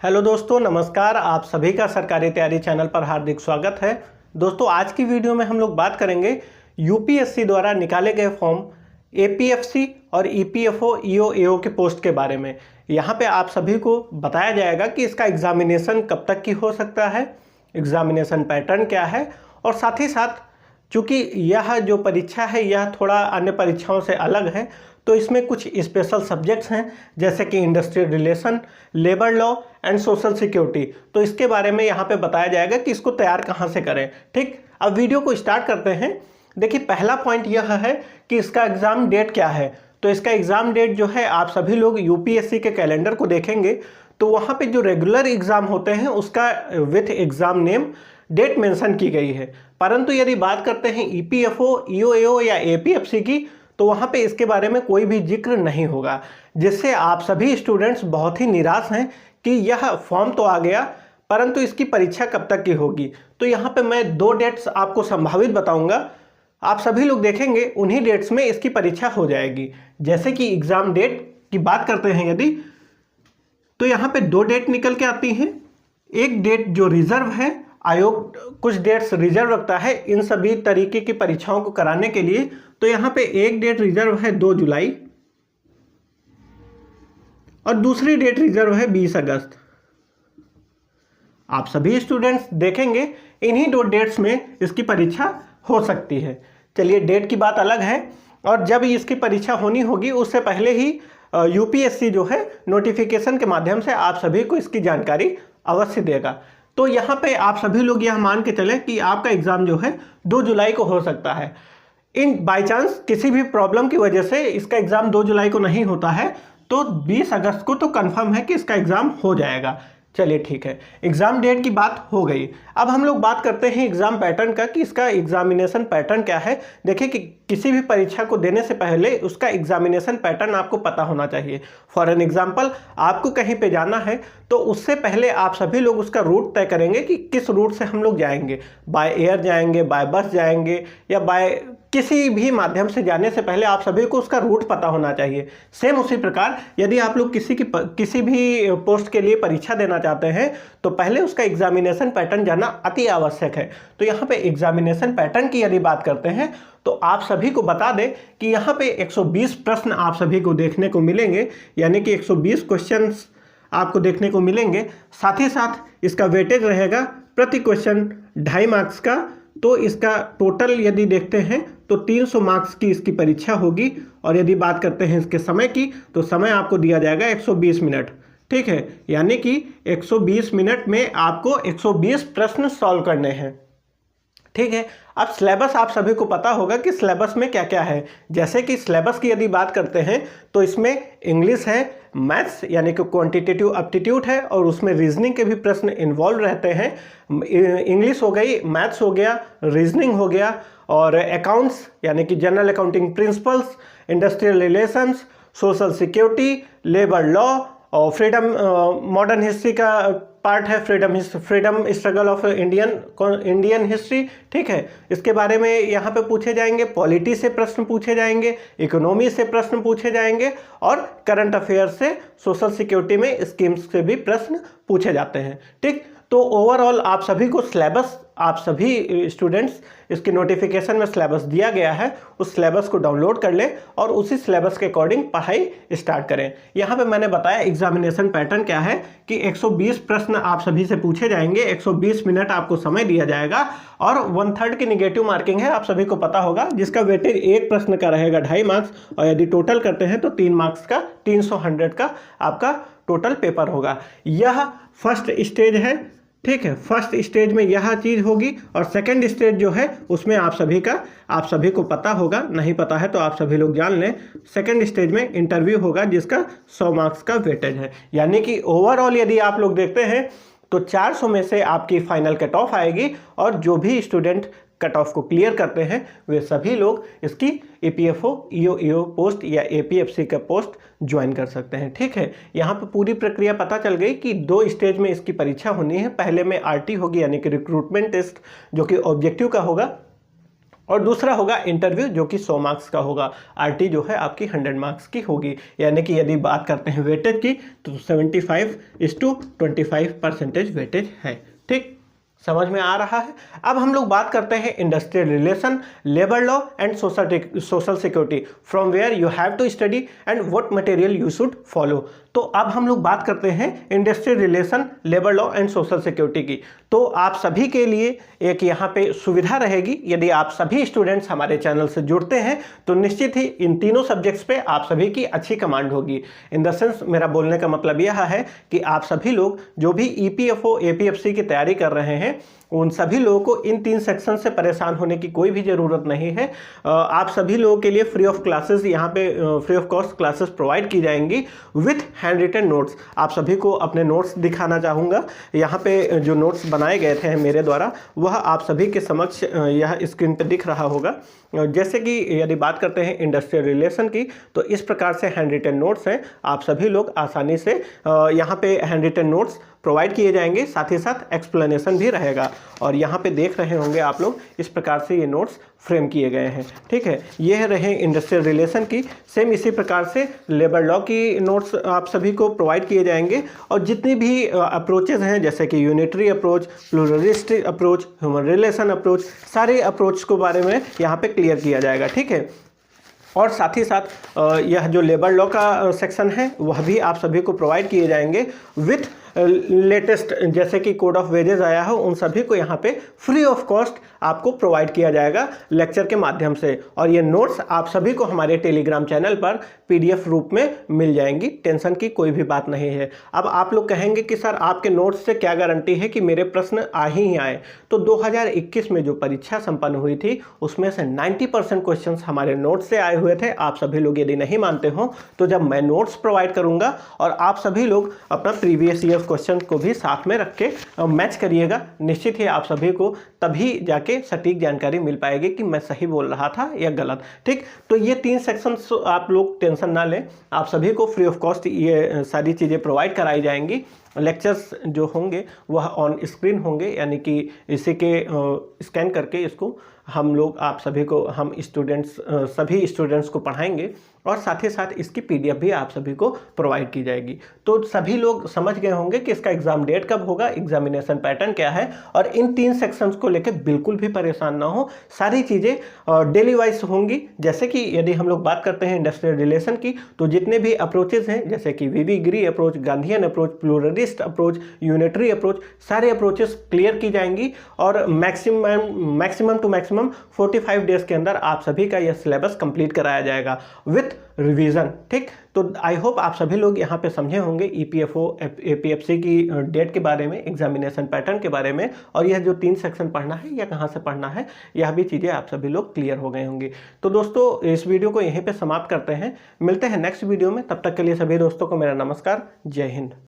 Hello दोस्तों, नमस्कार। आप सभी का सरकारी तैयारी चैनल पर हार्दिक स्वागत है। दोस्तों, आज की वीडियो में हम लोग बात करेंगे यूपीएससी द्वारा निकाले गए फॉर्म एपीएफसी और ईपीएफओ ईओ एओ के पोस्ट के बारे में। यहाँ पे आप सभी को बताया जाएगा कि इसका एग्जामिनेशन कब तक की हो सकता है, एग्जामिनेशन पैटर्न क्या है, और साथ ही साथ चूँकि यह जो परीक्षा है यह थोड़ा अन्य परीक्षाओं से अलग है, तो इसमें कुछ स्पेशल सब्जेक्ट्स हैं जैसे कि industrial relation, labour law and social security. तो इसके बारे में यहाँ पे बताया जाएगा कि इसको तैयार कहाँ से करें। ठीक, अब वीडियो को स्टार्ट करते हैं। देखिए, पहला पॉइंट यह है कि इसका एग्ज़ाम डेट क्या है। तो इसका एग्ज़ाम डेट जो है, आप सभी लोग यूपीएससी के कैलेंडर को देखेंगे तो वहाँ पे जो रेगुलर एग्ज़ाम होते हैं उसका with exam name date mention की गई है। परंतु यदि बात करते हैं ईपीएफओ, ईओएओ या एपीएफसी की, तो वहाँ पे इसके बारे में कोई भी जिक्र नहीं होगा, जिससे आप सभी स्टूडेंट्स बहुत ही निराश हैं कि यह फॉर्म तो आ गया परंतु इसकी परीक्षा कब तक की होगी। तो यहाँ पे मैं दो डेट्स आपको संभावित बताऊंगा, आप सभी लोग देखेंगे उन्हीं डेट्स में इसकी परीक्षा हो जाएगी। जैसे कि एग्ज़ाम डेट की बात करते हैं यदि, तो यहाँ पे दो डेट निकल के आती हैं। एक डेट जो रिजर्व है, आयोग कुछ डेट्स रिजर्व रखता है इन सभी तरीके की परीक्षाओं को कराने के लिए। तो यहाँ पे एक डेट रिजर्व है 2 जुलाई और दूसरी डेट रिजर्व है 20 अगस्त। आप सभी स्टूडेंट्स देखेंगे इन्हीं दो डेट्स में इसकी परीक्षा हो सकती है। चलिए, डेट की बात अलग है, और जब इसकी परीक्षा होनी होगी उससे पहले ही यूपीएससी जो है नोटिफिकेशन के माध्यम से आप सभी को इसकी जानकारी अवश्य देगा। तो यहाँ पे आप सभी लोग यह मान के चलें कि आपका एग्ज़ाम जो है 2 जुलाई को हो सकता है। इन बाय चांस किसी भी प्रॉब्लम की वजह से इसका एग्ज़ाम 2 जुलाई को नहीं होता है तो 20 अगस्त को तो कंफर्म है कि इसका एग्ज़ाम हो जाएगा। चलिए ठीक है, एग्ज़ाम डेट की बात हो गई। अब हम लोग बात करते हैं एग्ज़ाम पैटर्न का कि इसका एग्जामिनेशन पैटर्न क्या है। देखिए कि किसी भी परीक्षा को देने से पहले उसका एग्जामिनेशन पैटर्न आपको पता होना चाहिए। फॉर एन एग्जाम्पल, आपको कहीं पे जाना है तो उससे पहले आप सभी लोग उसका रूट तय करेंगे कि किस रूट से हम लोग जाएंगे, बाय एयर जाएंगे, बाय बस जाएंगे या बाय किसी भी माध्यम से जाने से पहले आप सभी को उसका रूट पता होना चाहिए। सेम उसी प्रकार यदि आप लोग किसी भी पोस्ट के लिए परीक्षा देना चाहते हैं तो पहले उसका एग्जामिनेशन पैटर्न जानना अति आवश्यक है। तो यहाँ पे एग्जामिनेशन पैटर्न की यदि बात करते हैं तो आप सभी को बता दें कि यहाँ पे 120 प्रश्न आप सभी को देखने को मिलेंगे, यानी कि 120 क्वेश्चंस आपको देखने को मिलेंगे। साथ ही साथ इसका वेटेज रहेगा प्रति क्वेश्चन 2.5 मार्क्स का। तो इसका टोटल यदि देखते हैं तो 300 मार्क्स की इसकी परीक्षा होगी। और यदि बात करते हैं इसके समय की, तो समय आपको दिया जाएगा 120 मिनट। ठीक है, यानी कि 120 मिनट में आपको 120 प्रश्न सॉल्व करने हैं। ठीक है, अब सिलेबस आप सभी को पता होगा कि सिलेबस में क्या क्या है। जैसे कि सिलेबस की यदि बात करते हैं तो इसमें इंग्लिश है, मैथ्स यानी कि क्वांटिटेटिव एप्टीट्यूड है और उसमें रीजनिंग के भी प्रश्न इन्वॉल्व रहते हैं। इंग्लिश हो गई, मैथ्स हो गया, रीजनिंग हो गया, और अकाउंट्स यानी कि general accounting principles, industrial relations, social security, labour law और फ्रीडम, मॉडर्न हिस्ट्री का पार्ट है freedom struggle of Indian history. ठीक है, इसके बारे में यहाँ पे पूछे जाएंगे। पॉलिटी से प्रश्न पूछे जाएंगे, इकोनॉमी से प्रश्न पूछे जाएंगे और करंट अफेयर से, सोशल सिक्योरिटी में स्कीम्स से भी प्रश्न पूछे जाते हैं। ठीक, तो ओवरऑल आप सभी को सिलेबस, आप सभी स्टूडेंट्स, इसकी नोटिफिकेशन में सिलेबस दिया गया है, उस सिलेबस को डाउनलोड कर लें और उसी सिलेबस के अकॉर्डिंग पढ़ाई स्टार्ट करें। यहाँ पे मैंने बताया एग्जामिनेशन पैटर्न क्या है कि 120 प्रश्न आप सभी से पूछे जाएंगे, 120 मिनट आपको समय दिया जाएगा और 1/3 की निगेटिव मार्किंग है, आप सभी को पता होगा, जिसका वेटेज एक प्रश्न का रहेगा 2.5 मार्क्स और यदि टोटल करते हैं तो 3 मार्क्स का 300 का आपका टोटल पेपर होगा। यह फर्स्ट स्टेज है। ठीक है, फर्स्ट स्टेज में यह चीज़ होगी और सेकंड स्टेज जो है उसमें आप सभी को पता होगा, नहीं पता है तो आप सभी लोग जान लें। सेकंड स्टेज में इंटरव्यू होगा जिसका 100 मार्क्स का वेटेज है। यानी कि ओवरऑल यदि आप लोग देखते हैं तो 400 में से आपकी फाइनल कट ऑफ आएगी और जो भी स्टूडेंट कट ऑफ को क्लियर करते हैं वे सभी लोग इसकी ईपीएफओ, ईओ पोस्ट या एपीएफसी का पोस्ट ज्वाइन कर सकते हैं। ठीक है, यहाँ पे पूरी प्रक्रिया पता चल गई कि 2 स्टेज में इसकी परीक्षा होनी है। पहले में आरटी होगी यानी कि रिक्रूटमेंट टेस्ट, जो कि ऑब्जेक्टिव का होगा, और दूसरा होगा इंटरव्यू जो कि 100 मार्क्स का होगा। आरटी जो है आपकी 100 मार्क्स की होगी, यानी कि यदि बात करते हैं वेटेज की तो 75:25% वेटेज है। ठीक, समझ में आ रहा है। अब हम लोग बात करते हैं industrial relation, labour law and social security, from where you have to study and what material you should follow. तो अब हम लोग बात करते हैं industrial relation, labour law and social security की। तो आप सभी के लिए एक यहाँ पे सुविधा रहेगी, यदि आप सभी स्टूडेंट्स हमारे चैनल से जुड़ते हैं तो निश्चित ही इन तीनों सब्जेक्ट्स पे आप सभी की अच्छी कमांड होगी। इन द सेंस मेरा बोलने का मतलब यह है कि आप सभी लोग जो भी ईपीएफओ एपीएफसी की तैयारी कर रहे हैं उन सभी लोगों को इन 3 सेक्शन से परेशान होने की कोई भी ज़रूरत नहीं है। आप सभी लोगों के लिए फ्री ऑफ क्लासेस यहाँ पे free of cost classes provide की जाएंगी विथ हैंड रिटन नोट्स। आप सभी को अपने नोट्स दिखाना चाहूँगा। यहाँ पे जो नोट्स बनाए गए थे मेरे द्वारा वह आप सभी के समक्ष यह स्क्रीन पे दिख रहा होगा। जैसे कि यदि बात करते हैं इंडस्ट्रियल रिलेशन की तो इस प्रकार से हैंड रिटन नोट्स हैं। आप सभी लोग आसानी से यहाँ पे हैंड रिटन नोट्स प्रोवाइड किए जाएंगे, साथ ही साथ एक्सप्लेनेशन भी रहेगा। और यहाँ पे देख रहे होंगे आप लोग इस प्रकार से ये नोट्स फ्रेम किए गए हैं। ठीक है, ये रहे इंडस्ट्रियल रिलेशन की। सेम इसी प्रकार से लेबर लॉ की नोट्स आप सभी को प्रोवाइड किए जाएंगे। और जितनी भी अप्रोचेज हैं जैसे कि unitary approach, pluralistic approach, human relation approach, सारे अप्रोच को बारे में यहाँ पे क्लियर किया जाएगा। ठीक है, और साथ ही साथ यह जो लेबर लॉ का सेक्शन है वह भी आप सभी को प्रोवाइड किए जाएंगे विथ लेटेस्ट, जैसे कि कोड ऑफ वेजेस आया हो उन सभी को यहाँ पे फ्री ऑफ कॉस्ट आपको प्रोवाइड किया जाएगा लेक्चर के माध्यम से। और ये नोट्स आप सभी को हमारे टेलीग्राम चैनल पर पीडीएफ रूप में मिल जाएंगी, टेंशन की कोई भी बात नहीं है। अब आप लोग कहेंगे कि सर आपके नोट्स से क्या गारंटी है कि मेरे प्रश्न आ ही आए। तो 2021 में जो परीक्षा संपन्न हुई थी उसमें से 90% क्वेश्चन हमारे नोट्स से आए हुए थे। आप सभी लोग यदि नहीं मानते हो तो जब मैं नोट्स प्रोवाइड करूंगा और आप सभी लोग अपना प्रीवियस ईयर क्वेश्चन को भी साथ में रख के मैच करिएगा, निश्चित ही आप सभी को तभी जाके सटीक जानकारी मिल पाएगी कि मैं सही बोल रहा था या गलत। ठीक, तो ये 3 सेक्शंस आप लोग टेंशन ना लें, आप सभी को फ्री ऑफ कॉस्ट ये सारी चीज़ें प्रोवाइड कराई जाएंगी। लेक्चर्स जो होंगे वह ऑन स्क्रीन होंगे, यानी कि इसी के स्कैन करके इसको हम लोग आप सभी को हम स्टूडेंट्स सभी स्टूडेंट्स को पढ़ाएंगे और साथ ही साथ इसकी पीडीएफ भी आप सभी को प्रोवाइड की जाएगी। तो सभी लोग समझ गए होंगे कि इसका एग्जाम डेट कब होगा, एग्जामिनेशन पैटर्न क्या है। और इन 3 सेक्शंस को लेकर बिल्कुल भी परेशान ना हो, सारी चीज़ें डेली वाइज होंगी। जैसे कि यदि हम लोग बात करते हैं इंडस्ट्रियल रिलेशन की तो जितने भी अप्रोचेज हैं जैसे कि V V Giri approach, Gandhian approach, pluralist approach, unitary approach, सारे अप्रोचेस क्लियर की जाएंगी और मैक्सिमम टू मैक्सिमम 45 डेज के अंदर आप सभी का यह सिलेबस कंप्लीट कराया जाएगा विथ रिवीजन। ठीक, तो आई होप आप सभी लोग यहाँ पे समझे होंगे ईपीएफओ एपीएफसी की डेट के बारे में, एग्जामिनेशन पैटर्न के बारे में, और यह जो 3 सेक्शन पढ़ना है या कहाँ से पढ़ना है यह भी चीज़ें आप सभी लोग क्लियर हो गए होंगे। तो दोस्तों इस वीडियो को यहीं पे समाप्त करते हैं, मिलते हैं नेक्स्ट वीडियो में। तब तक के लिए सभी दोस्तों को मेरा नमस्कार, जय हिंद।